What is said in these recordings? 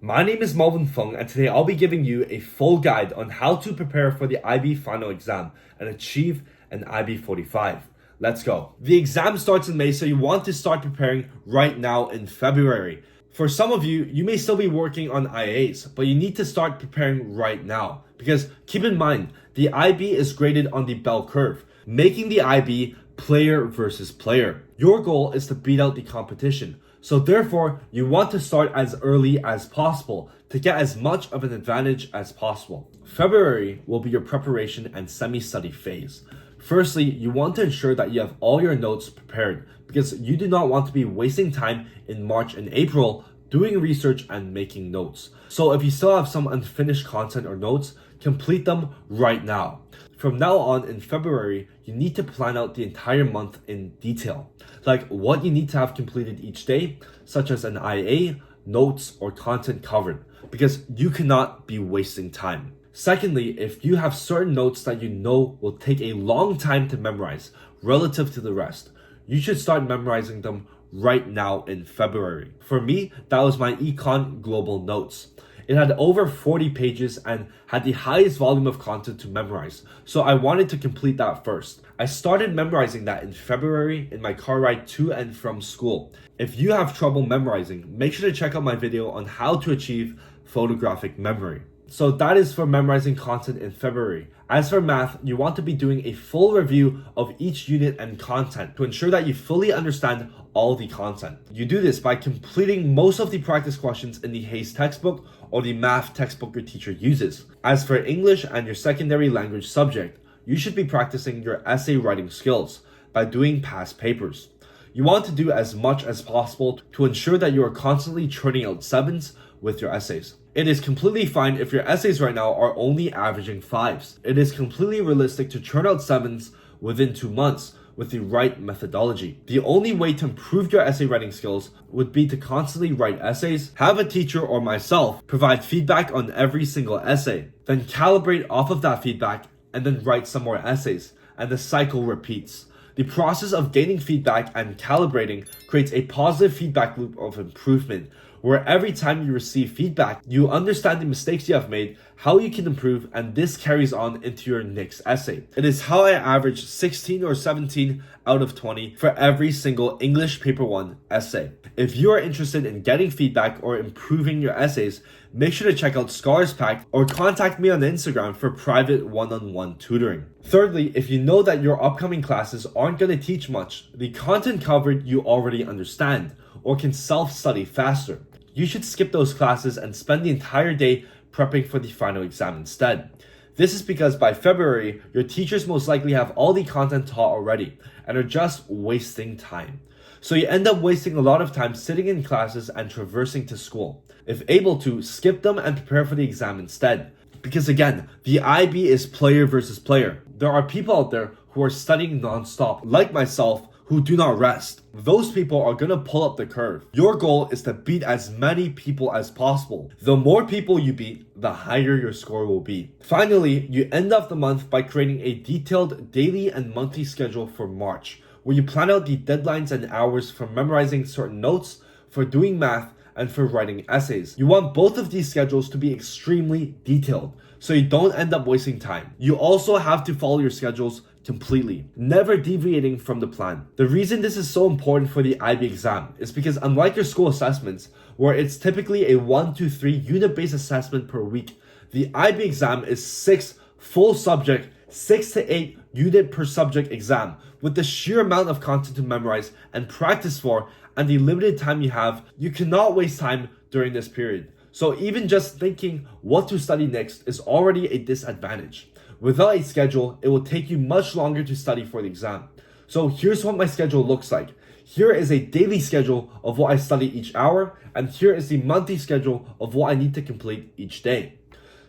My name is Melvin Fung, and today I'll be giving you a full guide on how to prepare for the IB final exam and achieve an IB 45. Let's go. The exam starts in May, so you want to start preparing right now in February. For some of you, you may still be working on IAs, but you need to start preparing right now. Because keep in mind, the IB is graded on the bell curve, making the IB player versus player. Your goal is to beat out the competition. So therefore, you want to start as early as possible to get as much of an advantage as possible. February will be your preparation and semi-study phase. Firstly, you want to ensure that you have all your notes prepared because you do not want to be wasting time in March and April doing research and making notes. So if you still have some unfinished content or notes, complete them right now. From now on in February, you need to plan out the entire month in detail, like what you need to have completed each day, such as an IA, notes, or content covered, because you cannot be wasting time. Secondly, if you have certain notes that you know will take a long time to memorize relative to the rest, you should start memorizing them right now in February. For me, that was my Econ Global Notes. It had over 40 pages and had the highest volume of content to memorize, so I wanted to complete that first. I started memorizing that in February in my car ride to and from school. If you have trouble memorizing, make sure to check out my video on how to achieve photographic memory. So that is for memorizing content in February. As for math, you want to be doing a full review of each unit and content to ensure that you fully understand all the content. You do this by completing most of the practice questions in the Hayes textbook or the math textbook your teacher uses. As for English and your secondary language subject, you should be practicing your essay writing skills by doing past papers. You want to do as much as possible to ensure that you are constantly churning out sevens with your essays. It is completely fine if your essays right now are only averaging 5s. It is completely realistic to churn out 7s within 2 months with the right methodology. The only way to improve your essay writing skills would be to constantly write essays, have a teacher or myself provide feedback on every single essay, then calibrate off of that feedback and then write some more essays, and the cycle repeats. The process of gaining feedback and calibrating creates a positive feedback loop of improvement, where every time you receive feedback, you understand the mistakes you have made, how you can improve, and this carries on into your next essay. It is how I average 16 or 17 out of 20 for every single English Paper 1 essay. If you are interested in getting feedback or improving your essays, make sure to check out Scholars Pack or contact me on Instagram for private one-on-one tutoring. Thirdly, if you know that your upcoming classes aren't going to teach much, the content covered you already understand or can self-study faster, you should skip those classes and spend the entire day prepping for the final exam instead. This is because by February, your teachers most likely have all the content taught already and are just wasting time. So you end up wasting a lot of time sitting in classes and traversing to school. If able to, skip them and prepare for the exam instead. Because again, the IB is player versus player. There are people out there who are studying non-stop, like myself, who do not rest. Those people are gonna pull up the curve. Your goal is to beat as many people as possible. The more people you beat, the higher your score will be. Finally, you end off the month by creating a detailed daily and monthly schedule for March, where you plan out the deadlines and hours for memorizing certain notes, for doing math, and for writing essays. You want both of these schedules to be extremely detailed, so you don't end up wasting time. You also have to follow your schedules completely, never deviating from the plan. The reason this is so important for the IB exam is because unlike your school assessments, where it's typically a 1 to 3 unit-based assessment per week, the IB exam is 6 full subject, 6 to 8 unit per subject exam. With the sheer amount of content to memorize and practice for and the limited time you have, you cannot waste time during this period. So even just thinking what to study next is already a disadvantage. Without a schedule, it will take you much longer to study for the exam. So here's what my schedule looks like. Here is a daily schedule of what I study each hour, and here is the monthly schedule of what I need to complete each day.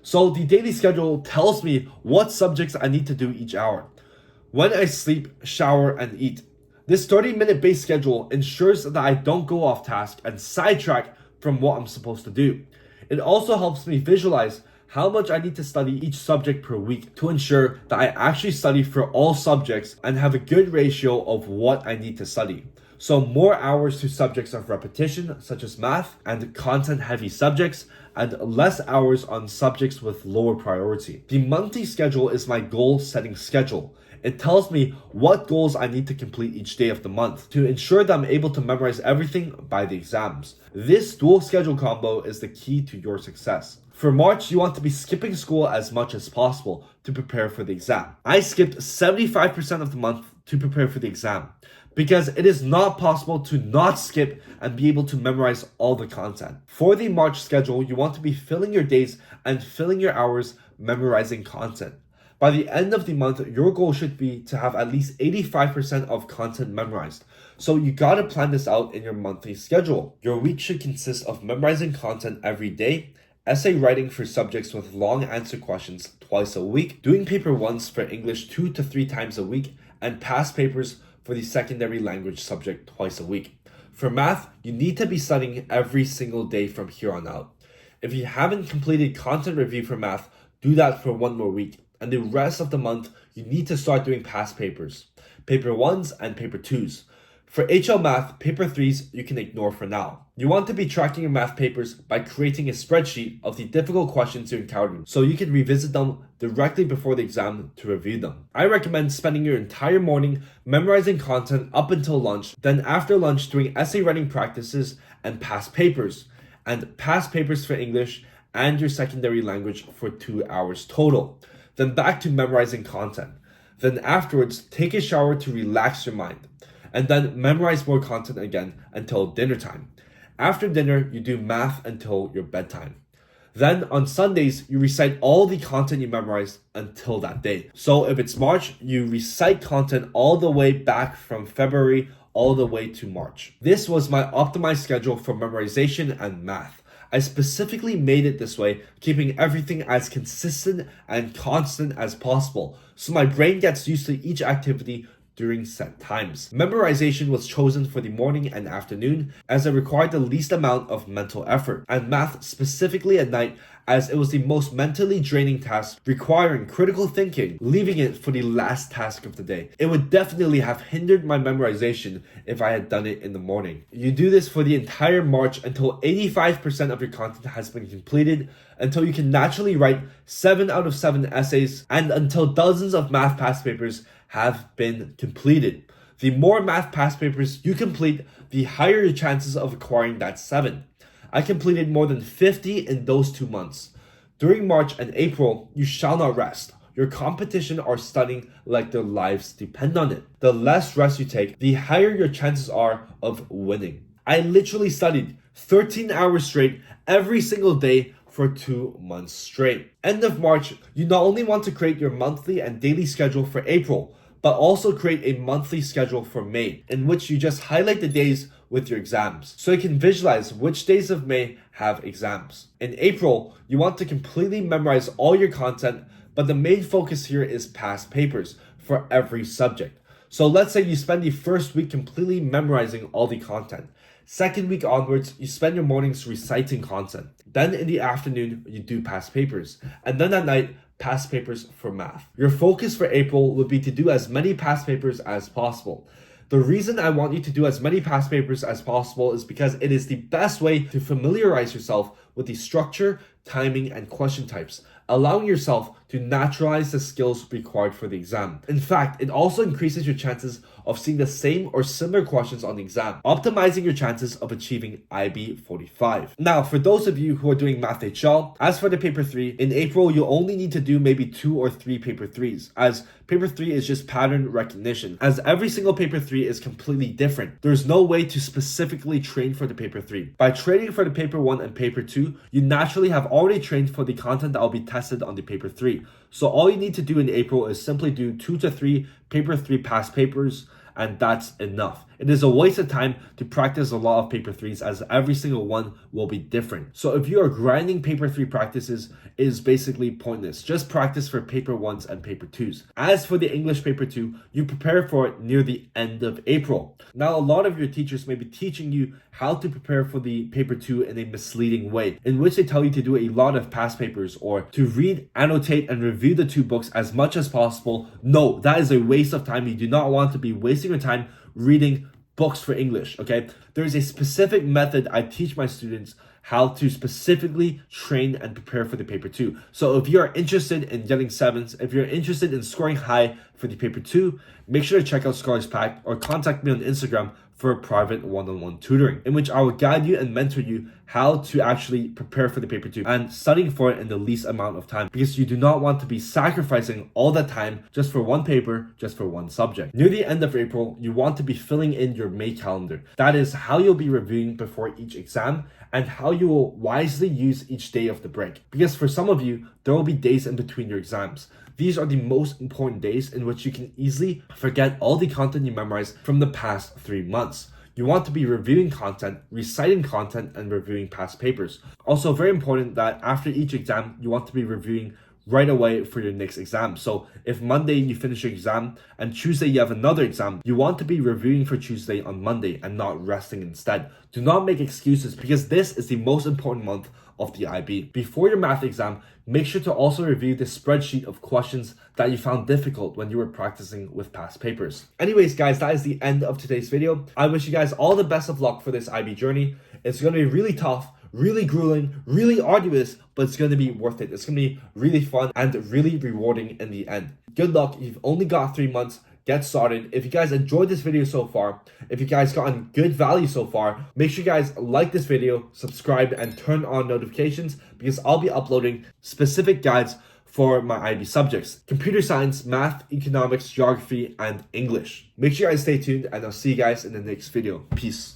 So the daily schedule tells me what subjects I need to do each hour, when I sleep, shower, and eat. This 30-minute base schedule ensures that I don't go off task and sidetrack from what I'm supposed to do. It also helps me visualize how much I need to study each subject per week to ensure that I actually study for all subjects and have a good ratio of what I need to study. So more hours to subjects of repetition, such as math and content-heavy subjects, and less hours on subjects with lower priority. The monthly schedule is my goal-setting schedule. It tells me what goals I need to complete each day of the month to ensure that I'm able to memorize everything by the exams. This dual schedule combo is the key to your success. For March, you want to be skipping school as much as possible to prepare for the exam. I skipped 75% of the month to prepare for the exam because it is not possible to not skip and be able to memorize all the content. For the March schedule, you want to be filling your days and filling your hours memorizing content. By the end of the month, your goal should be to have at least 85% of content memorized. So you gotta plan this out in your monthly schedule. Your week should consist of memorizing content every day, essay writing for subjects with long answer questions twice a week, doing paper 1s for English 2 to 3 times a week, and past papers for the secondary language subject twice a week. For math, you need to be studying every single day from here on out. If you haven't completed content review for math, do that for 1 more week. And the rest of the month, you need to start doing past papers, paper 1s and paper 2s. For HL Math, paper 3s you can ignore for now. You want to be tracking your math papers by creating a spreadsheet of the difficult questions you encountered so you can revisit them directly before the exam to review them. I recommend spending your entire morning memorizing content up until lunch, then after lunch doing essay writing practices and past papers for English and your secondary language for 2 hours total. Then back to memorizing content. Then afterwards, take a shower to relax your mind. And then memorize more content again until dinner time. After dinner, you do math until your bedtime. Then on Sundays, you recite all the content you memorized until that day. So if it's March, you recite content all the way back from February all the way to March. This was my optimized schedule for memorization and math. I specifically made it this way, keeping everything as consistent and constant as possible, so my brain gets used to each activity during set times. Memorization was chosen for the morning and afternoon as it required the least amount of mental effort, and math specifically at night as it was the most mentally draining task requiring critical thinking, leaving it for the last task of the day. It would definitely have hindered my memorization if I had done it in the morning. You do this for the entire March until 85% of your content has been completed, until you can naturally write 7 out of 7 essays, and until dozens of math past papers have been completed. The more math past papers you complete, the higher your chances of acquiring that 7. I completed more than 50 in those 2 months. During March and April, you shall not rest. Your competition are studying like their lives depend on it. The less rest you take, the higher your chances are of winning. I literally studied 13 hours straight every single day for 2 months straight. End of March, you not only want to create your monthly and daily schedule for April, but also create a monthly schedule for May, in which you just highlight the days with your exams, so you can visualize which days of May have exams. In April, you want to completely memorize all your content, but the main focus here is past papers for every subject. So let's say you spend the first week completely memorizing all the content. Second week onwards, you spend your mornings reciting content. Then in the afternoon, you do past papers. And then at night, past papers for math. Your focus for April would be to do as many past papers as possible. The reason I want you to do as many past papers as possible is because it is the best way to familiarize yourself with the structure, timing, and question types, allowing yourself to naturalize the skills required for the exam. In fact, it also increases your chances of seeing the same or similar questions on the exam, optimizing your chances of achieving IB 45. Now, for those of you who are doing Math HL, as for the paper 3, in April, you'll only need to do maybe 2 or 3 paper 3s, as paper 3 is just pattern recognition, as every single paper 3 is completely different. There's no way to specifically train for the paper 3. By training for the paper 1 and paper 2, you naturally have already trained for the content that will be tested on the paper 3. So all you need to do in April is simply do 2 to 3 paper 3 past papers, and that's enough. It is a waste of time to practice a lot of paper 3s as every single one will be different. So if you are grinding paper 3 practices, it is basically pointless. Just practice for paper 1s and paper 2s. As for the English paper 2, you prepare for it near the end of April. Now, a lot of your teachers may be teaching you how to prepare for the paper 2 in a misleading way, in which they tell you to do a lot of past papers or to read, annotate, and review the 2 books as much as possible. No, that is a waste of time. You do not want to be wasting your time reading books for English, okay? There is a specific method I teach my students how to specifically train and prepare for the paper 2. So if you are interested in getting 7s, if you're interested in scoring high for the paper 2, make sure to check out Scholars Pack or contact me on Instagram for a private one-on-one tutoring, in which I will guide you and mentor you how to actually prepare for the paper 2 and studying for it in the least amount of time, because you do not want to be sacrificing all that time just for one paper, just for one subject. Near the end of April, you want to be filling in your May calendar. That is how you'll be reviewing before each exam and how you will wisely use each day of the break. Because for some of you, there will be days in between your exams. These are the most important days in which you can easily forget all the content you memorized from the past 3 months. You want to be reviewing content, reciting content, and reviewing past papers. Also, very important that after each exam, you want to be reviewing right away for your next exam. So if Monday you finish your exam and Tuesday you have another exam, you want to be reviewing for Tuesday on Monday and not resting instead. Do not make excuses, because this is the most important month of the IB. Before your math exam, make sure to also review the spreadsheet of questions that you found difficult when you were practicing with past papers. Anyways, guys, that is the end of today's video. I wish you guys all the best of luck for this IB journey. It's going to be really tough, really grueling, really arduous, but it's going to be worth it. It's going to be really fun and really rewarding in the end. Good luck. You've only got 3 months. Get started. If you guys enjoyed this video so far, if you guys gotten good value so far, make sure you guys like this video, subscribe, and turn on notifications, because I'll be uploading specific guides for my IB subjects: computer science, math, economics, geography, and English. Make sure you guys stay tuned, and I'll see you guys in the next video. Peace.